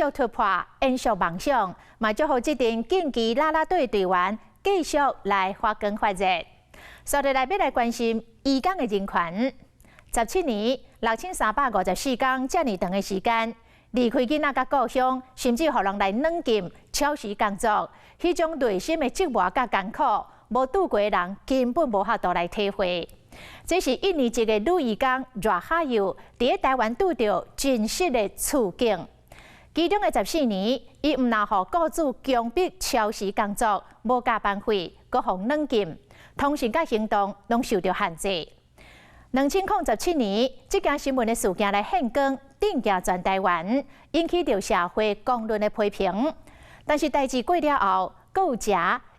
要突破延续梦想，嘛祝福这支竞技啦啦队队员继续来发光发热。所以来要来关心移工的人权。17年6354天这么长的时间，离开囡仔甲故乡，甚至互人来软禁、超时工作，迄种内心的折磨甲艰苦，无拄过的人根本无法度来体会。这是印尼一个女移工热哈尤伫台湾拄到真实的处境。其中的14年，伊毋但互雇主强迫超时工作，无加班费，阁互软禁，通讯甲行动拢受到限制。2017年，这件新闻的事件来现光，震惊全台湾，引起着社会公论的批评。但是代志过了后，阁有者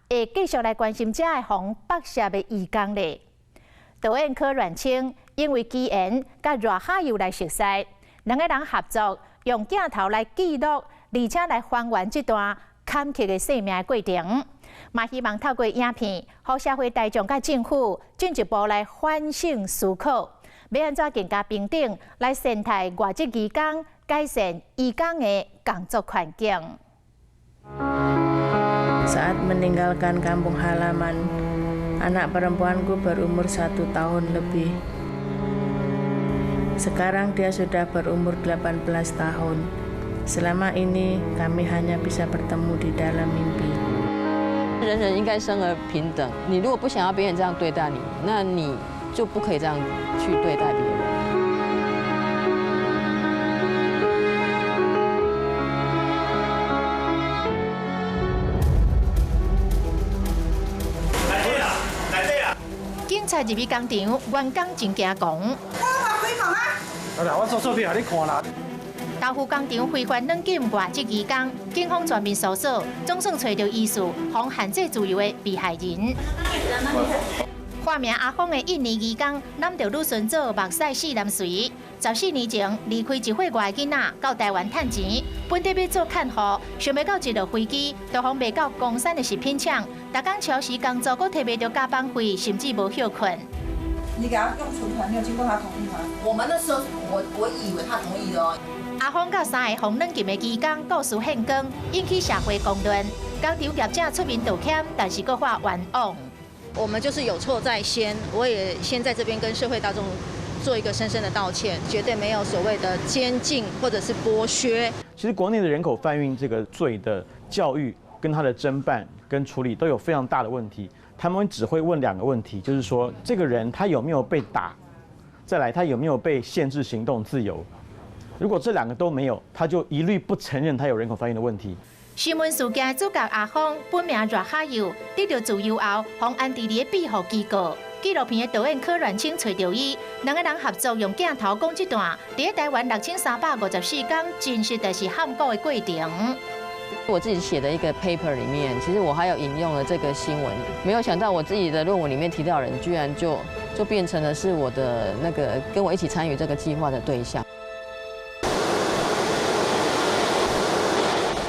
会继续来关心这个红白色的移工咧。导演柯阮清因为基恩甲热哈尤来熟悉，两个人合作。用镜头来记录，而且来还原这段坎坷的生命过程，嘛希望透过影片，让社会大众甲政府进一步来反省思考，要安怎更加平等来善待外籍移工，改善移工的工作环境。Saat meninggalkan kampung halaman, anak perempuanku berumur 1 tahun lebih. Sekarang dia sudah berumur 18 tahun. Selama ini kami hanya bisa bertemu di dalam mimpi. 人人应该生而平等。你如果不想要别人这样对待你，那你就不可以这样去对待别人。来对啦，来对啦！警察入去工厂，员工真惊狂。来，我做作品，你看啦。豆腐工厂非法软禁外籍移工，警方全面搜索，总算找到疑似防限制自由的被害人。化名阿峰的印尼移工，揽着女孙子目屎4男随，14年前离开一岁外的囡仔到台湾趁钱，本地要做看护，想要到一落飞机，就互卖到公产的食品厂，逐工超时工作，阁摕袂到加班费，甚至无休困。你给他用存款，你有经过他同意吗？我们那时候，我以为他同意的哦。阿峰甲3个防软禁的移工故事现光，引起社会公论。工厂业者出面道歉，但是阁话冤枉。我们就是有错在先，我也先在这边跟社会大众做一个深深的道歉，绝对没有所谓的监禁或者是剥削。其实国内的人口贩运这个罪的教育跟他的侦办跟处理都有非常大的问题。他们只会问2个问题，就是说这个人他有没有被打，再来他有没有被限制行动自由。如果这2个都没有，他就一律不承认他有人口贩运的问题。新闻事件主角阿峰本名热哈尤，得到自由后，从安迪里的庇护机构。纪录片的导演柯阮清找到伊，两个人合作用镜头讲这段在台湾6354天真实就是喊告的过程。我自己写的一个 paper 里面，其实我还有引用了这个新闻，没有想到我自己的论文里面提到的人，居然就变成了是我的那个跟我一起参与这个计划的对象。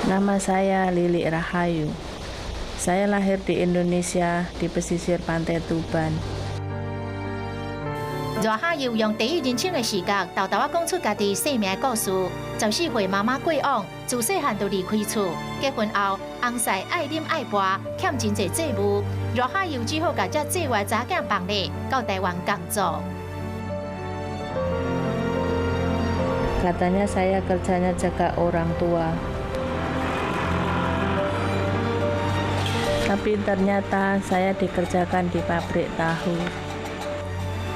Nama saya Lili Rahayu. Saya lahir di Indonesia di pesisir pantai Tuban. 热哈尤用第一人称的视角，豆豆讲出家己生命的故事。14岁妈妈过往，自细汉就离开厝，结婚后翁婿爱啉爱跋，欠真侪债务。热哈尤只好甲这债外查囝放咧，到台湾工作。Katanya saya kerjanya jaga orang tua. Tapi ternyata saya dikerjakan di pabrik tahu.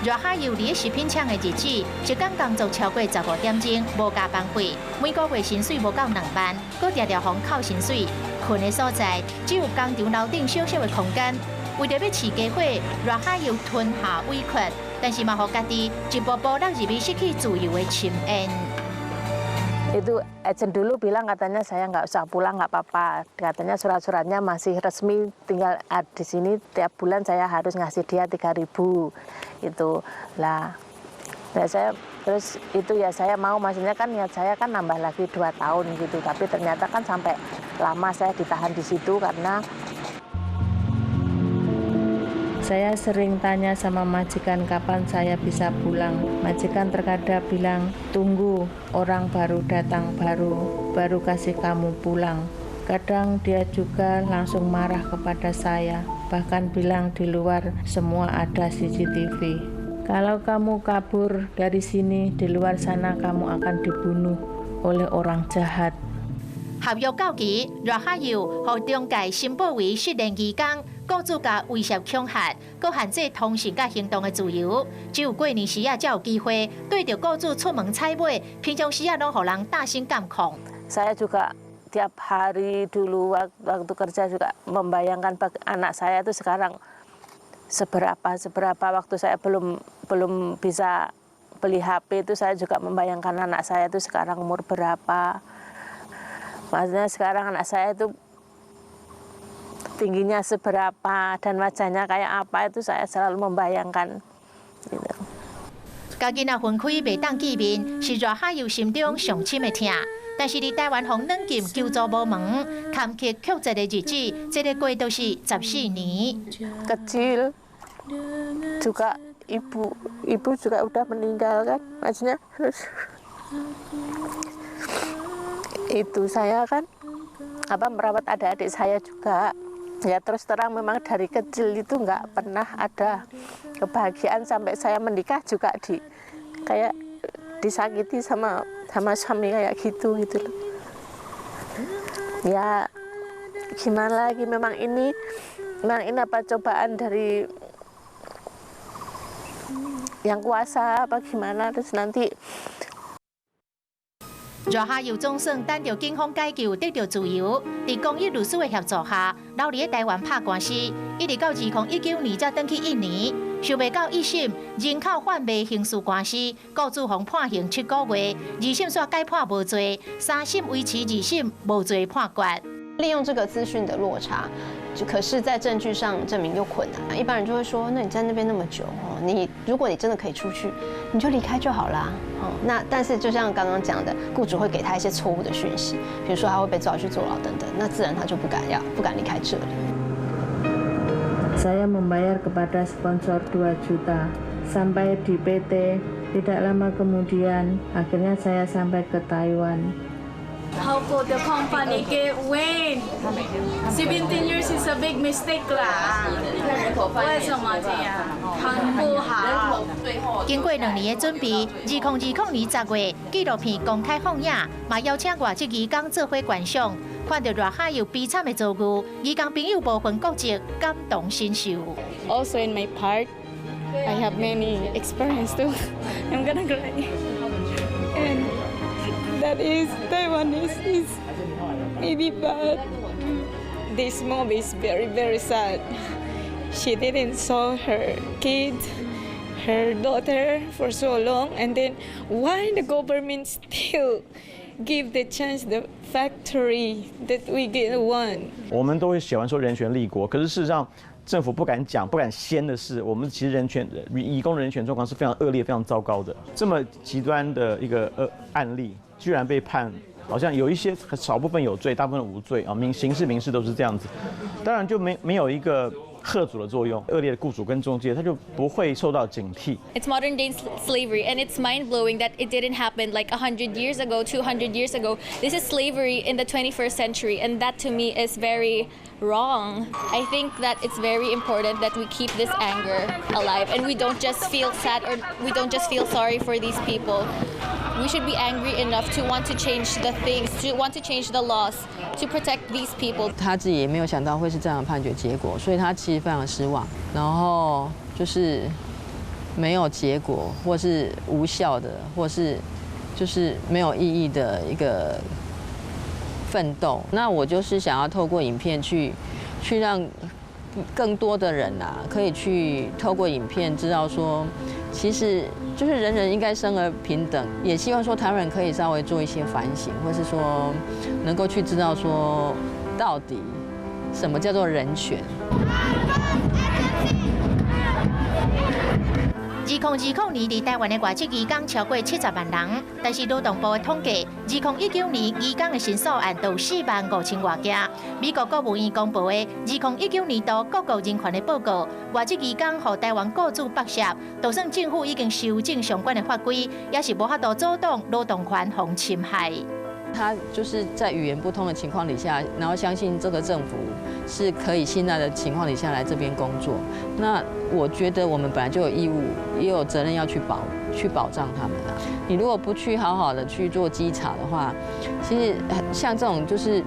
热哈尤伫食品厂的日子，一天工作超过15点钟，无加班费，每个月薪水无够2万，搁常常互扣薪水。困的所在只有工厂楼顶小小的空间。为着要饲家伙，热哈尤吞下委屈，但是嘛，互家己一步步落入去失去自由的深渊。Itu agent dulu bilang katanya saya nggak usah pulang nggak apa-apa, katanya surat-suratnya masih resmi, tinggal di sini tiap bulan saya harus ngasih dia 3.000 itu lah. Nah saya terus itu ya saya mau, maksudnya kan niat saya kan nambah lagi 2 tahun gitu, tapi ternyata kan sampai lama saya ditahan di situ karena Saya sering tanya sama majikan kapan saya bisa pulang. Majikan terkadang bilang, tunggu orang baru datang baru kasih kamu pulang. Kadang dia juga langsung marah kepada saya, bahkan bilang di luar semua ada CCTV. Kalau kamu kabur dari sini, di luar sana kamu akan dibunuh oleh orang jahat. 合约到期，热海油和中介申报为失联期间，雇主甲威胁恐吓，佮限制通讯甲行动的自由。只有过年时啊才有机会对着雇主出门采买，平常时啊拢互人大声监控。Saya juga tiap hari dulu waktu kerja juga membayangkan anak saya itu sekarang seberapa waktu saya belum bisa beli HP itu saya juga membayangkan anak saya itu sekarang umur berapa. Maksudnya sekarang anak saya itu tingginya seberapa dan wajahnya kayak apa itu saya selalu membayangkan. Gitu. 家囡仔分开袂当见面，是热海油心中上深的痛。但是伫台湾防软禁求助无门，坎坷曲折的日子，这个过都是14年。Kecil juga ibu juga udah meninggal kan, maksudnya terus itu saya kan merawat adik-adik saya juga ya, terus terang memang dari kecil itu nggak pernah ada kebahagiaan sampai saya menikah juga kayak disakiti sama suami kayak gitu loh. Ya gimana lagi, memang ini apa cobaan dari yang kuasa apa gimana, terus nanti 热海油总算等到警方解救，得到自由。在公益律师的协助下，留伫台湾拍官司，一直到2019年才转去印尼。想袂到一审人口贩卖刑事官司，雇主方判刑7个月，二审煞改判无罪，三审维持2审无罪判决。利用这个资讯的落差，可是，在证据上证明又困难。一般人就会说，那你在那边那么久哦，如果你真的可以出去，你就离开就好啦。哦，但是就像刚刚讲的，雇主会给他一些错误的讯息，比如说他会被抓去坐牢等等，那自然他就不敢离开这里。Saya membayar kepada sponsor 2 juta sampai di PT. Tidak lama kemudian, akhirnya saya sampai ke Taiwan. How could the company get win? 17 years is a big mistake 啦。为什么这样？很不好。经过2年的准备，2020年10月，纪录片公开放映，嘛邀请外籍移工做伙观赏，看到热海油悲惨的遭遇，移工朋友无分国籍，感同身受。Also in my part, I have many experience too. I'm gonna cry. And that is Taiwanese is maybe bad. This movie is very, very sad. She didn't saw her kid, her daughter for so long, and then why the government still give the chance the factory that we get one? 我们都会喜欢说人权立国，可是事实上政府不敢讲、不敢掀的是，我们其实移工人权状况是非常恶劣、非常糟糕的。这么极端的一个案例，居然被判，好像有一些少部分有罪，大部分无罪啊，刑事、民事都是这样子。当然就没有一个嚇阻的作用，恶劣的雇主跟中介他就不会受到警惕。It's modern day slavery, and it's mind blowing that it didn't happen like 100 years ago, 200 years ago. This is slavery in the 21st century, and that to me is very wrong. I think that it's very important that we keep this anger alive, and we don't just feel sad or we don't just feel sorry for these people. We should be angry enough to want to change the things, to want to change the laws, to protect these people. 他自己也没有想到会是这样的判决结果，所以他其实非常失望。然后就是没有结果，或是无效的，或是就是没有意义的一个奋斗。那我就是想要透过影片去让更多的人啊，可以去透过影片知道说，其实就是人人应该生而平等。也希望说台湾人可以稍微做一些反省，或是说能够去知道说到底什么叫做人权。2020年，伫台湾的外籍移工超过70万人，但是劳动部的统计， 2019年移工的申诉案有45000多件。美国国务院公布的2019年度各国人权的报告，外籍移工和台湾雇主剥削，就算政府已经修正相关的法规，也是无法度阻挡劳动权防侵害。他就是在语言不通的情况底下，然后相信这个政府是可以信赖的情况底下来这边工作。那我觉得我们本来就有义务，也有责任要去保障他们啊。你如果不去好好的去做稽查的话，其实像这种就是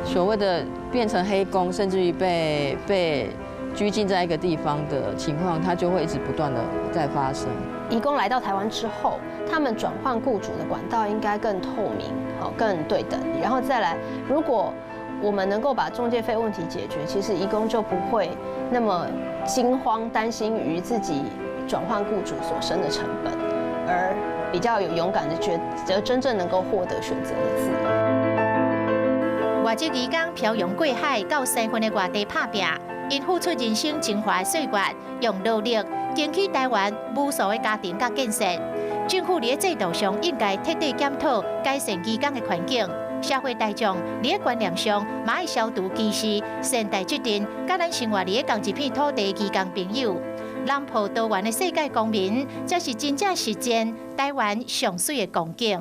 所谓的变成黑工，甚至于被拘禁在一个地方的情况，它就会一直不断的在发生。移工来到台湾之后，他们转换雇主的管道应该更透明，好，更对等。然后再来，如果我们能够把中介费问题解决，其实移工就不会那么惊慌担心于自己转换雇主所生的成本，而比较有勇敢的觉得真正能够获得选择的自由。外籍移工漂洋过海到西方的外地打拼，因付出人生精华岁月，用努力争取台湾无数的家庭甲建设。政府伫制度上应该彻底检讨，改善移工的环境。社会大众伫观念上，嘛爱消除歧视，善待决定甲咱生活伫同一片土地的移工朋友。南葡多元的世界公民，才是真正实践台湾上水的光景。